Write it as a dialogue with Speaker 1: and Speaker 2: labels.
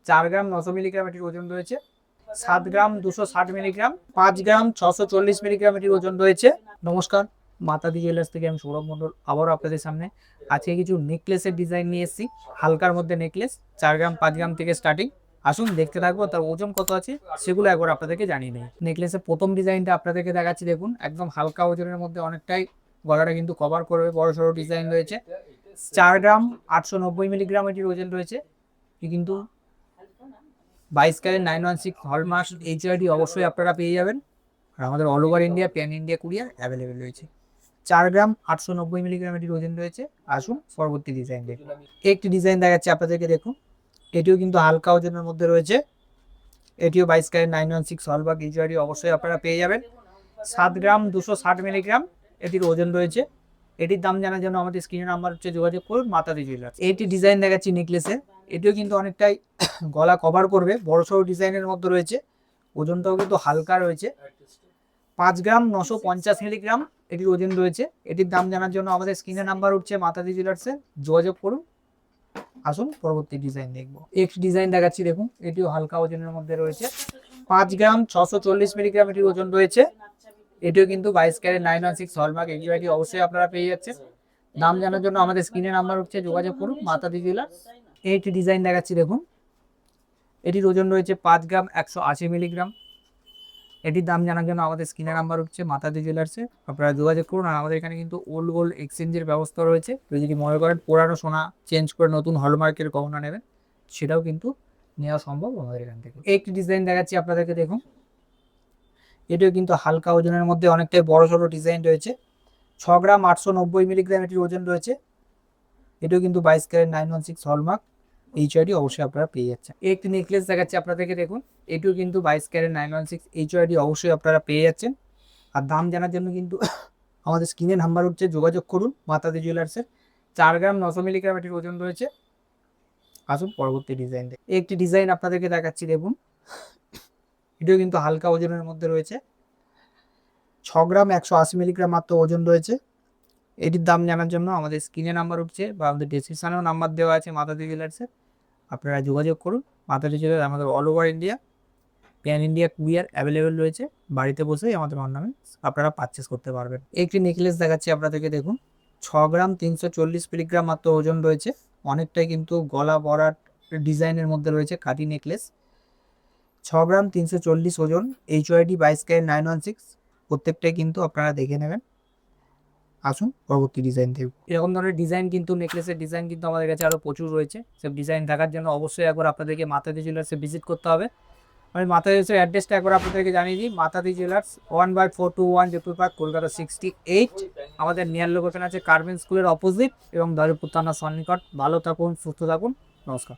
Speaker 1: 4 গ্রাম 900 milligram এটির ওজন রয়েছে। 7 গ্রাম 260 মিলিগ্রাম, 5 গ্রাম 640 মিলিগ্রাম এটির ওজন রয়েছে। নমস্কার, মাতাদি জুয়েলার্স থেকে আমি সৌরভ মন্ডল আবারও আপনাদের সামনে আজকে কিছু নেকলেসের ডিজাইন নিয়ে এসেছি। হালকার মধ্যে নেকলেস 4 গ্রাম 5 গ্রাম থেকে স্টার্টিং। আসুন দেখতে থাকবো, তার ওজন কত আছে সেগুলো একবার আপনাদেরকে জানিয়ে নেই। নেকলেসের প্রথম ডিজাইনটা আপনাদেরকে দেখাচ্ছি, দেখুন একদম হালকা ওজনের মধ্যে অনেকটাই গলাটা কিন্তু কভার করবে, বড় সড়ো ডিজাইন রয়েছে। 4 গ্রাম 890 মিলিগ্রাম এটির ওজন রয়েছে। কিন্তু 22 ক্যারেট 916 হলমার্ক এইচআইডি অবশ্যই আপনারা পেয়ে যাবেন। আর আমাদের all over India pan India courier available রয়েছে। 4 গ্রাম 890 মিলিগ্রাম এটির ওজন রয়েছে। আসুন পরবর্তী ডিজাইন দেখুন। একটি ডিজাইন দেখাচ্ছি আপনাদেরকে, দেখুন এটিও কিন্তু হালকা ওজনের মধ্যে রয়েছে। এটিও 22 ক্যারেট 916 হলমার্ক এইচআইডি অবশ্যই আপনারা পেয়ে যাবেন। 7 গ্রাম 260 মিলিগ্রাম এটির ওজন রয়েছে। এটির দাম জানার জন্য আমাদের স্ক্রিনে নাম্বার হচ্ছে, যোগাযোগ করুন মাতাদি জুয়েলার্স। এইটি ডিজাইন দেখাচ্ছি নেকলেসের, এটিও কিন্তু অনেকটাই গলা কভার করবে, বড় সড়ো ডিজাইনের মধ্যে রয়েছে। ওজনটাও কিন্তু হালকা রয়েছে। 5 গ্রাম 950 মিলিগ্রাম এটির ওজন রয়েছে। এটির দাম জানার জন্য আমাদের স্ক্রিনে নাম্বার উঠছে মাতাদি জুয়েলার্সে, যোগাযোগ করুন। আসুন পরবর্তী ডিজাইন দেখবো। একটি ডিজাইন দেখাচ্ছি, দেখুন এটিও হালকা ওজনের মধ্যে রয়েছে। 5 গ্রাম 640 মিলিগ্রাম এটির ওজন রয়েছে। এটিও কিন্তু 22 ক্যারেট 916 হলমার্ক এইচআইডি অবশ্যই আপনারা পেয়ে যাচ্ছেন। দাম জানার জন্য আমাদের স্ক্রিনে নাম্বার উঠছে, যোগাযোগ করুন মাতাদি জুয়েলার্স। এইটি ডিজাইন দেখাচ্ছি, দেখুন এটির ওজন রয়েছে 5 গ্রাম 180 মিলিগ্রাম। এটির দাম জানার জন্য আমাদের স্ক্রিনে নাম্বার উঠছে মাতাদি জুয়েলার্সে, আপনারা যোগাযোগ করুন। আর আমাদের এখানে কিন্তু ওল্ড গোল্ড এক্সচেঞ্জের ব্যবস্থা রয়েছে। যদি মনে করেন পুরানো সোনা চেঞ্জ করে নতুন হলমার্কের গহনা নেবেন, সেটাও কিন্তু নেওয়া সম্ভব আমাদের এখান থেকে। একটি ডিজাইন দেখাচ্ছি আপনাদেরকে, দেখুন এটিও কিন্তু হালকা ওজনের মধ্যে অনেকটাই বড় সড়ো ডিজাইন রয়েছে। 6 গ্রাম 890 মিলিগ্রাম এটির ওজন রয়েছে। এটিও কিন্তু 22 ক্যারেট 916 হলমার্ক এইচআইডি অবশ্যই আপনারা পেয়ে যাচ্ছেন। একটি নেকলেস দেখাচ্ছি আপনাদেরকে, দেখুন এটিও কিন্তু 22 ক্যারেট 916 এইচআইডি অবশ্যই আপনারা পেয়ে যাচ্ছেন। আর দাম জানার জন্য কিন্তু আমাদের স্ক্রিনে নাম্বার উঠছে, যোগাযোগ করুন মাতাদি জুয়েলার্সের। 4 গ্রাম 900 মিলিগ্রাম এটির ওজন রয়েছে। আসুন পরবর্তী ডিজাইন দেখুন। একটি ডিজাইন আপনাদেরকে দেখাচ্ছি, দেখুন এটিও কিন্তু হালকা ওজনের মধ্যে রয়েছে। 6 গ্রাম 180 মিলিগ্রাম মাত্র ওজন রয়েছে। এটির দাম জানার জন্য আমাদের স্ক্রিনে নাম্বার উঠছে বা আমাদের ডেসক্রিপশনেও নাম্বার দেওয়া আছে মাতাদি জুয়েলার্সের, আপনারা যোগাযোগ করুন। মাতাদি জুয়েলার্স আমাদের all over India pan India courier available রয়েছে। বাড়িতে বসেই আমাদের অর্নামেন্টস আপনারা পারচেস করতে পারবেন। একটি নেকলেস দেখাচ্ছি আপনাদেরকে, দেখুন 6 গ্রাম 340 মিলিগ্রাম মাত্র ওজন রয়েছে। অনেকটাই কিন্তু গলা বরাট ডিজাইনের মধ্যে রয়েছে, কাটি নেকলেস। 6 গ্রাম 340 ওজন, এইচওআইডি 22 ক্যারেট 916, প্রত্যেকটাই কিন্তু আপনারা দেখে নেবেন। আসুন পরবর্তী ডিজাইন দেখব। এরকম ধরনের ডিজাইন কিন্তু নেকলেসের ডিজাইন কিন্তু আমাদের কাছে আরও প্রচুর রয়েছে। সব ডিজাইন দেখার জন্য অবশ্যই একবার আপনাদেরকে মাতাদি জুয়েলার্সে ভিজিট করতে হবে। আমি মাতাদি জুয়েলার্সের অ্যাড্রেসটা একবার আপনাদেরকে জানিয়ে দিই। মাতাদি জুয়েলার্স 1/421 জয়পুর পার্ক, কলকাতা 68। আমাদের নিয়ার লোকেশন আছে কার্মেন স্কুলের অপোজিট এবং দরিপুর থানার সন্নিকট। ভালো থাকুন, সুস্থ থাকুন, নমস্কার।